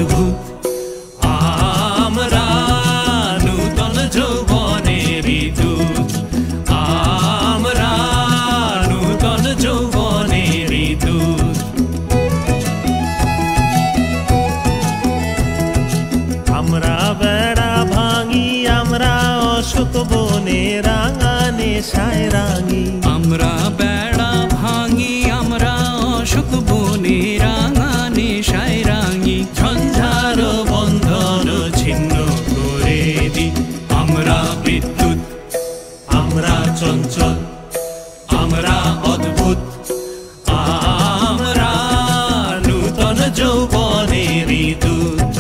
অদ্ভুত আমরা নূতন যৌবনের দূত আমরা নূতন যৌবনের দূত আমরা বেড়া ভাঙি আমরা অশোক বনে রাঙা নেশায় রাঙি আমরা বেড়া ভাঙি আমরা অশোক বনে রাঙা নেশায় রাঙি ঝঞ্ঝার বন্ধন ছিন্ন করে দি আমরা বিদ্যুৎ আমরা চঞ্চল আমরা অদ্ভুত আমরা নূতন যৌবনের দূত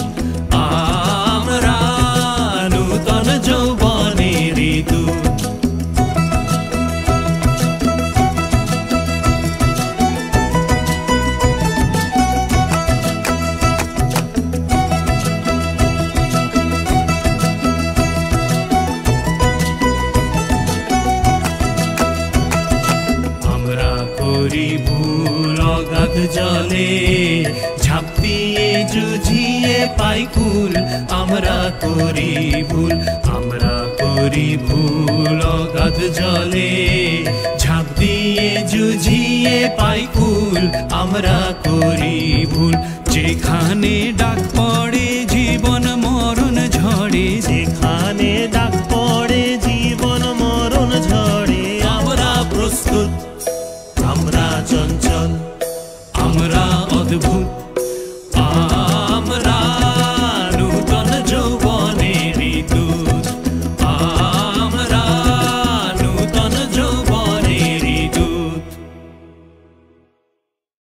আমরা নূতন যৌবনের দূত করি ভুল অগাধ জলে ঝাঁপ দিয়ে জুঝিয়ে পাই কুল আমরা করি ভুল অগাধ জলে ঝাঁপ দিয়ে জুঝিয়ে পাই কুল আমরা করি ভুল যেখানে ডাক পড়ে জীবন মরণ ঝড়ে যেখানে ডাক পড়ে জীবন মরণ ঝড়ে আমরা প্রস্তুত আমরা চঞ্চল আমরা অদ্ভুত